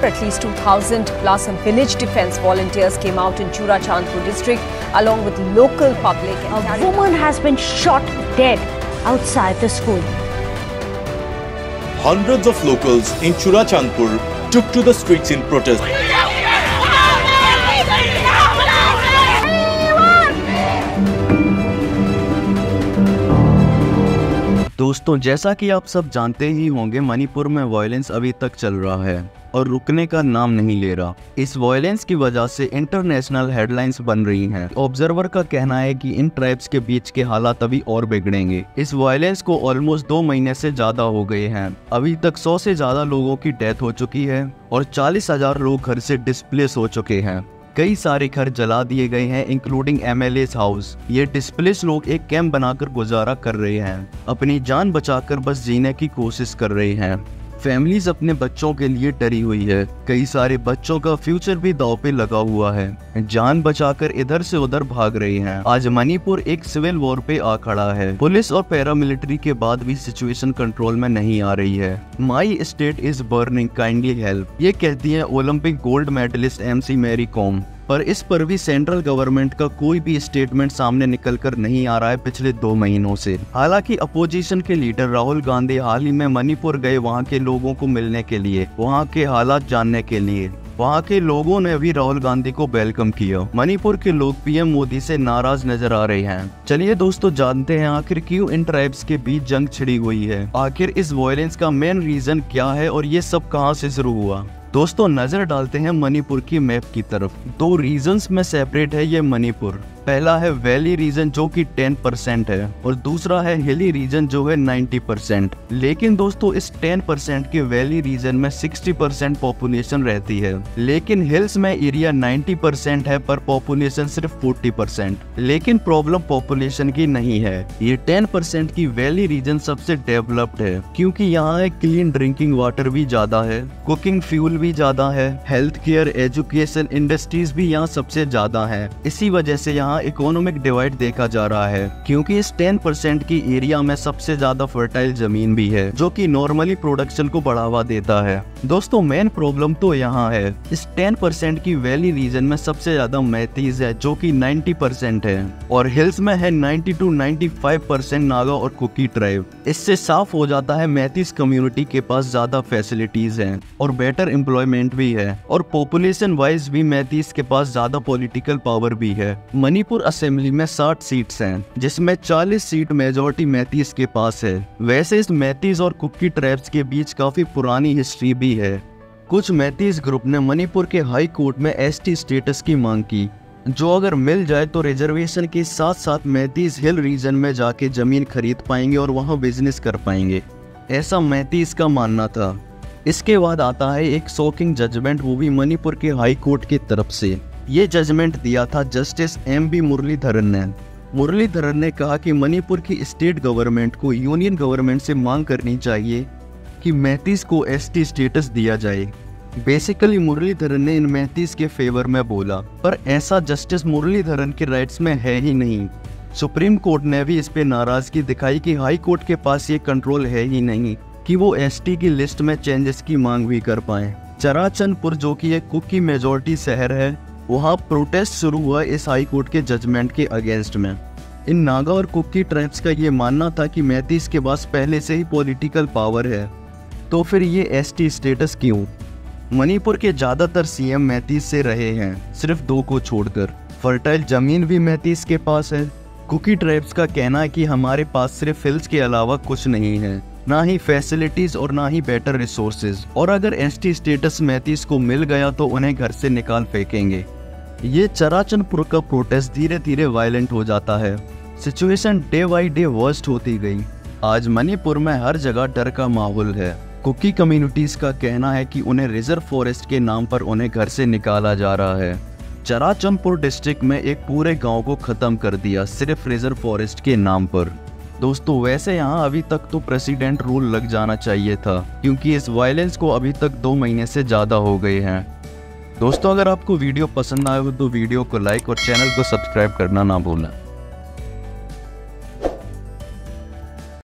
At least 2,000 plus village defense volunteers came out in Churachandpur district along with local public. A woman has been shot dead outside the school. Hundreds of locals in Churachandpur took to the streets in protest. दोस्तों, जैसा कि आप सब जानते ही होंगे, मणिपुर में violence अभी तक चल रहा है और रुकने का नाम नहीं ले रहा। इस वायलेंस की वजह से इंटरनेशनल हेडलाइंस बन रही हैं। ऑब्जर्वर का कहना है कि इन ट्राइब्स के बीच के हालात अभी और बिगड़ेंगे। इस वायलेंस को ऑलमोस्ट 2 महीने से ज्यादा हो गए हैं। अभी तक 100 से ज्यादा लोगों की डेथ हो चुकी है और 40,000 लोग घर से डिस्प्लेस हो चुके हैं। कई सारे घर जला दिए गए हैं, इंक्लूडिंग MLA's हाउस। ये डिस्प्लेस लोग एक कैंप बनाकर गुजारा कर रहे हैं, अपनी जान बचाकर बस जीने की कोशिश कर रहे हैं। फैमिलीज अपने बच्चों के लिए डरी हुई है। कई सारे बच्चों का फ्यूचर भी दांव पे लगा हुआ है। जान बचाकर इधर से उधर भाग रहे हैं। आज मणिपुर एक सिविल वॉर पे आ खड़ा है। पुलिस और पैरामिलिट्री के बाद भी सिचुएशन कंट्रोल में नहीं आ रही है। My state is burning, kindly help, ये कहती है Olympic gold medallist MC Mary Kom. पर इस पर भी सेंट्रल गवर्नमेंट का कोई भी स्टेटमेंट सामने निकल कर नहीं आ रहा है पिछले 2 महीनों से। हालांकि अपोजिशन के लीडर राहुल गांधी हाल ही में मणिपुर गए वहां के लोगों को मिलने के लिए, वहां के हालात जानने के लिए। वहां के लोगों ने भी राहुल गांधी को वेलकम किया। मणिपुर के लोग PM मोदी से नाराज नजर आ रहे हैं। चलिए दोस्तों, जानते हैं आखिर क्यों इन ट्राइब्स के बीच जंग छिड़ी हुई है, आखिर इस वायलेंस का मेन रीजन क्या है और ये सब कहां से शुरू हुआ। दोस्तों, नजर डालते हैं मणिपुर की मैप की तरफ। 2 रीजन्स में सेपरेट है ये मणिपुर। पहला है वैली रीजन जो कि 10% है और दूसरा है हिली रीजन जो है 90%। लेकिन दोस्तों, इस 10% के वैली रीजन में 60% पॉपुलेशन रहती है, लेकिन हिल्स में एरिया 90% है पर पॉपुलेशन सिर्फ 40%। लेकिन प्रॉब्लम पॉपुलेशन की नहीं है, ये 10% की वैली रीजन सबसे डेवलप्ड है क्योंकि यहाँ क्लीन ड्रिंकिंग वाटर भी ज्यादा है, कुकिंग फ्यूल भी ज्यादा है, हेल्थ केयर, एजुकेशन, इंडस्ट्रीज भी यहाँ सबसे ज्यादा है। इसी वजह से यहाँ इकोनॉमिक डिवाइड देखा जा रहा है क्योंकि इस 10% की एरिया में सबसे ज्यादा फर्टाइल जमीन भी है जो कि नॉर्मली प्रोडक्शन को बढ़ावा देता है। दोस्तों, मेन प्रॉब्लम तो यहाँ है, इस 10% की वैली रीजन में सबसे ज्यादा मैतीज है जो कि 90% है और हिल्स में है 90 to 95% नागा और कुकी ट्राइब। इससे साफ हो जाता है मैतीज कम्युनिटी के पास ज्यादा फैसिलिटीज हैं और बेटर एम्प्लॉयमेंट भी है और पॉपुलेशन वाइज भी मैतीज के पास ज्यादा पॉलिटिकल पावर भी है। मणिपुर असेंबली में 60 सीट्स हैं जिसमें 40 सीट मेजॉरिटी मैतीज के पास है। वैसे इस मैतीज और कुकी ट्राइब्स के बीच काफी पुरानी हिस्ट्री भी है। कुछ मैतीज ग्रुप ने मणिपुर के हाई कोर्ट में ST स्टेटस की मांग की, जो अगर मिल जाए तो रिजर्वेशन के साथ साथ मैतीज हिल रीजन में जाके जमीन खरीद पाएंगे और वहां बिजनेस कर पाएंगे, ऐसा मैतीज का मानना था। इसके बाद आता है एक शॉकिंग जजमेंट, वो भी मणिपुर के हाई कोर्ट की तरफ से। ये जजमेंट दिया था जस्टिस MB मुरलीधरन ने। मुरलीधरन ने कहा कि मणिपुर की स्टेट गवर्नमेंट को यूनियन गवर्नमेंट से मांग करनी चाहिए कि मैतीज को ST स्टेटस दिया जाए। बेसिकली मुरलीधरन ने इन मैतीज के फेवर में बोला, पर ऐसा जस्टिस मुरलीधरन के राइट्स में है ही नहीं। सुप्रीम कोर्ट ने भी इस पे नाराजगी दिखाई कि हाई कोर्ट के पास ये कंट्रोल है ही नहीं कि वो ST की लिस्ट में चेंजेस की मांग भी कर पाए। चराचंदपुर जो कि एक कुकी मेजॉरिटी शहर है, वहाँ प्रोटेस्ट शुरू हुआ इस हाई कोर्ट के जजमेंट के अगेंस्ट में। इन नागा और कुकी ट्राइब्स का ये मानना था कि मैतीज के पास पहले से ही पॉलिटिकल पावर है, तो फिर ये ST स्टेटस क्यों। मणिपुर के ज्यादातर CM मैतीज से रहे हैं, सिर्फ 2 को छोड़कर। फर्टाइल जमीन भी मैतीज के पास है। कुकी ट्राइब्स का कहना है कि हमारे पास सिर्फ हिल्स के अलावा कुछ नहीं है, ना ही फैसिलिटीज और ना ही बेटर रिसोर्सेज, और अगर ST स्टेटस मैतीज को मिल गया तो उन्हें घर से निकाल फेंकेंगे। ये चराचंदपुर का प्रोटेस्ट धीरे धीरे वायलेंट हो जाता है। Situation day by day worst होती गई। आज मणिपुर में हर जगह डर का माहौल है। कुकी कम्युनिटीज का कहना है कि उन्हें रिजर्व फॉरेस्ट के नाम पर उन्हें घर से निकाला जा रहा है। चराचंदपुर डिस्ट्रिक्ट में एक पूरे गांव को खत्म कर दिया सिर्फ रिजर्व फॉरेस्ट के नाम पर। दोस्तों, वैसे यहाँ अभी तक तो प्रेसिडेंट रूल लग जाना चाहिए था क्योंकि इस वायलेंस को अभी तक 2 महीने से ज़्यादा हो गए हैं। दोस्तों, अगर आपको वीडियो पसंद आए हो तो वीडियो को लाइक और चैनल को सब्सक्राइब करना ना भूलें।